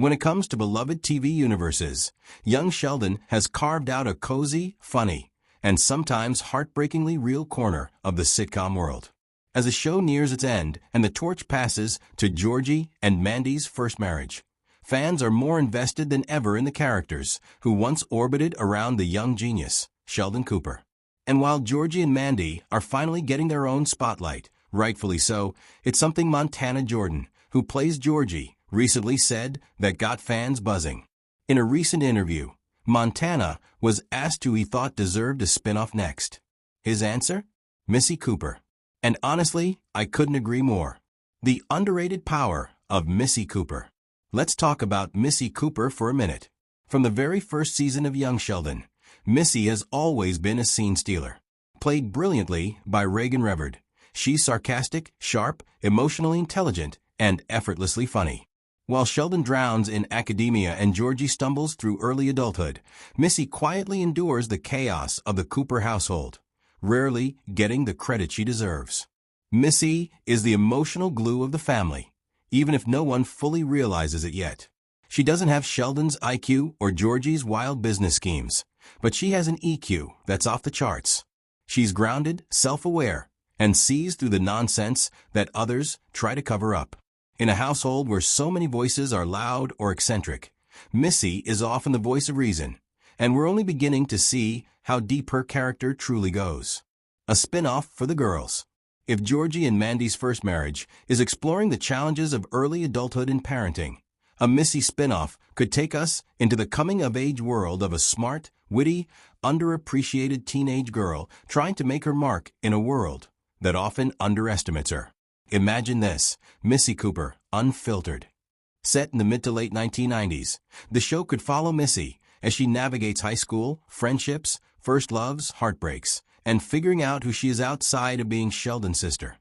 When it comes to beloved TV universes, young Sheldon has carved out a cozy, funny, and sometimes heartbreakingly real corner of the sitcom world. As the show nears its end and the torch passes to Georgie and Mandy's first marriage, fans are more invested than ever in the characters who once orbited around the young genius, Sheldon Cooper. And while Georgie and Mandy are finally getting their own spotlight, rightfully so, it's something Montana Jordan, who plays Georgie, recently said that got fans buzzing. In a recent interview, Montana was asked who he thought deserved a spinoff next. His answer? Missy Cooper. And honestly, I couldn't agree more. The underrated power of Missy Cooper. Let's talk about Missy Cooper for a minute. From the very first season of Young Sheldon, Missy has always been a scene stealer. Played brilliantly by Reagan Reverd, she's sarcastic, sharp, emotionally intelligent, and effortlessly funny. While Sheldon drowns in academia and Georgie stumbles through early adulthood, Missy quietly endures the chaos of the Cooper household, rarely getting the credit she deserves. Missy is the emotional glue of the family, even if no one fully realizes it yet. She doesn't have Sheldon's IQ or Georgie's wild business schemes, but she has an EQ that's off the charts. She's grounded, self-aware, and sees through the nonsense that others try to cover up. In a household where so many voices are loud or eccentric, Missy is often the voice of reason, and we're only beginning to see how deep her character truly goes. A spin-off for the girls. If Georgie and Mandy's first marriage is exploring the challenges of early adulthood and parenting, a Missy spin-off could take us into the coming-of-age world of a smart, witty, underappreciated teenage girl trying to make her mark in a world that often underestimates her. Imagine this, Missy Cooper, unfiltered. Set in the mid to late 1990s, the show could follow Missy as she navigates high school, friendships, first loves, heartbreaks, and figuring out who she is outside of being Sheldon's sister.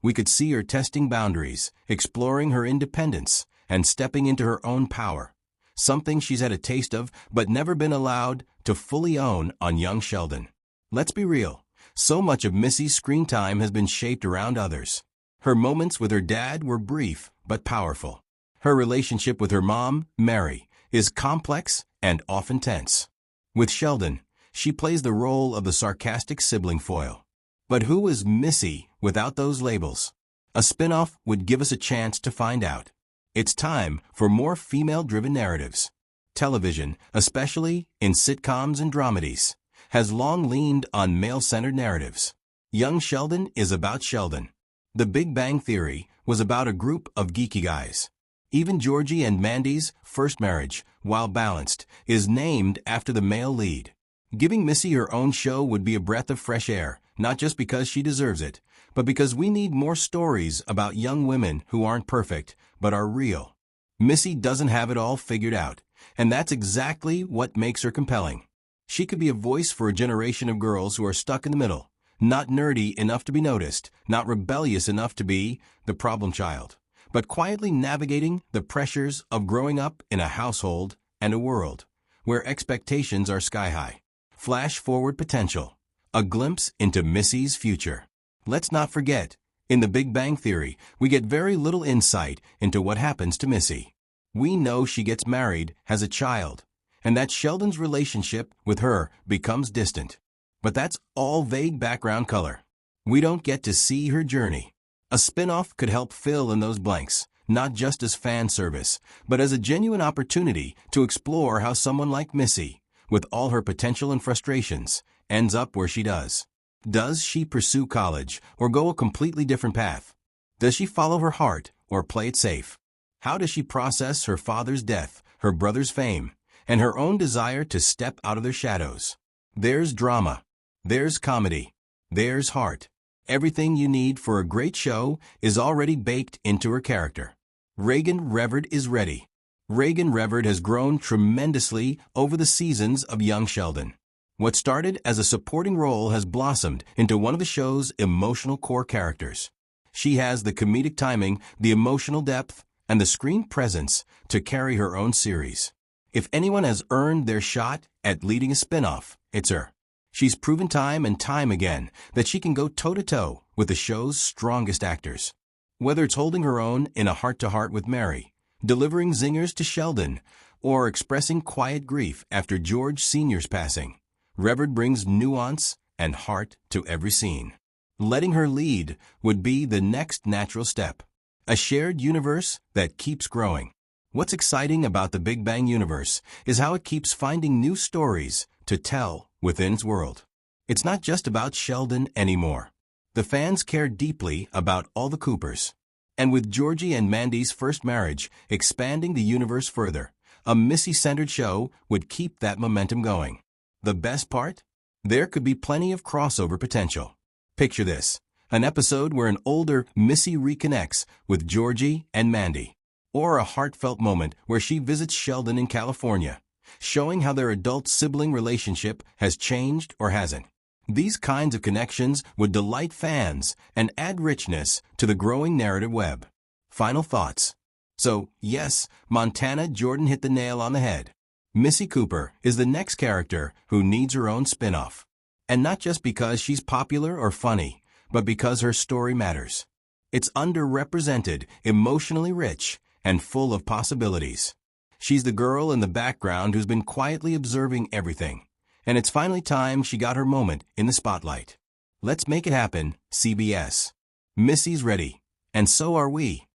We could see her testing boundaries, exploring her independence, and stepping into her own power, something she's had a taste of but never been allowed to fully own on Young Sheldon. Let's be real, so much of Missy's screen time has been shaped around others. Her moments with her dad were brief but powerful. Her relationship with her mom, Mary, is complex and often tense. With Sheldon, she plays the role of the sarcastic sibling foil. But who is Missy without those labels? A spinoff would give us a chance to find out. It's time for more female-driven narratives. Television, especially in sitcoms and dramedies, has long leaned on male-centered narratives. Young Sheldon is about Sheldon. The Big Bang Theory was about a group of geeky guys. Even Georgie and Mandy's first marriage, while balanced, is named after the male lead. Giving Missy her own show would be a breath of fresh air, not just because she deserves it, but because we need more stories about young women who aren't perfect, but are real. Missy doesn't have it all figured out, and that's exactly what makes her compelling. She could be a voice for a generation of girls who are stuck in the middle, not nerdy enough to be noticed, not rebellious enough to be the problem child, but quietly navigating the pressures of growing up in a household and a world where expectations are sky-high. Flash forward potential. A glimpse into Missy's future. Let's not forget, in The Big Bang Theory, we get very little insight into what happens to Missy. We know she gets married, has a child, and that Sheldon's relationship with her becomes distant. But that's all vague background color. We don't get to see her journey. A spin-off could help fill in those blanks, not just as fan service, but as a genuine opportunity to explore how someone like Missy, with all her potential and frustrations, ends up where she does. Does she pursue college or go a completely different path? Does she follow her heart or play it safe? How does she process her father's death, her brother's fame, and her own desire to step out of their shadows? There's drama. There's comedy. There's heart. Everything you need for a great show is already baked into her character. Reagan Reverd is ready. Reagan Reverd has grown tremendously over the seasons of Young Sheldon. What started as a supporting role has blossomed into one of the show's emotional core characters. She has the comedic timing, the emotional depth, and the screen presence to carry her own series. If anyone has earned their shot at leading a spin-off, it's her. She's proven time and time again that she can go toe-to-toe with the show's strongest actors. Whether it's holding her own in A Heart-to-Heart with Mary, delivering zingers to Sheldon, or expressing quiet grief after George Sr.'s passing. Revered brings nuance and heart to every scene. Letting her lead would be the next natural step. A shared universe that keeps growing. What's exciting about the Big Bang universe is how it keeps finding new stories to tell within its world. It's not just about Sheldon anymore. The fans care deeply about all the Coopers. And with Georgie and Mandy's first marriage expanding the universe further, a Missy-centered show would keep that momentum going. The best part? There could be plenty of crossover potential. Picture this, an episode where an older Missy reconnects with Georgie and Mandy, or a heartfelt moment where she visits Sheldon in California, showing how their adult sibling relationship has changed or hasn't. These kinds of connections would delight fans and add richness to the growing narrative web. Final thoughts. So, yes, Montana Jordan hit the nail on the head. Missy Cooper is the next character who needs her own spin-off. And not just because she's popular or funny, but because her story matters. It's underrepresented, emotionally rich, and full of possibilities. She's the girl in the background who's been quietly observing everything. And it's finally time she got her moment in the spotlight. Let's make it happen, CBS. Missy's ready, and so are we.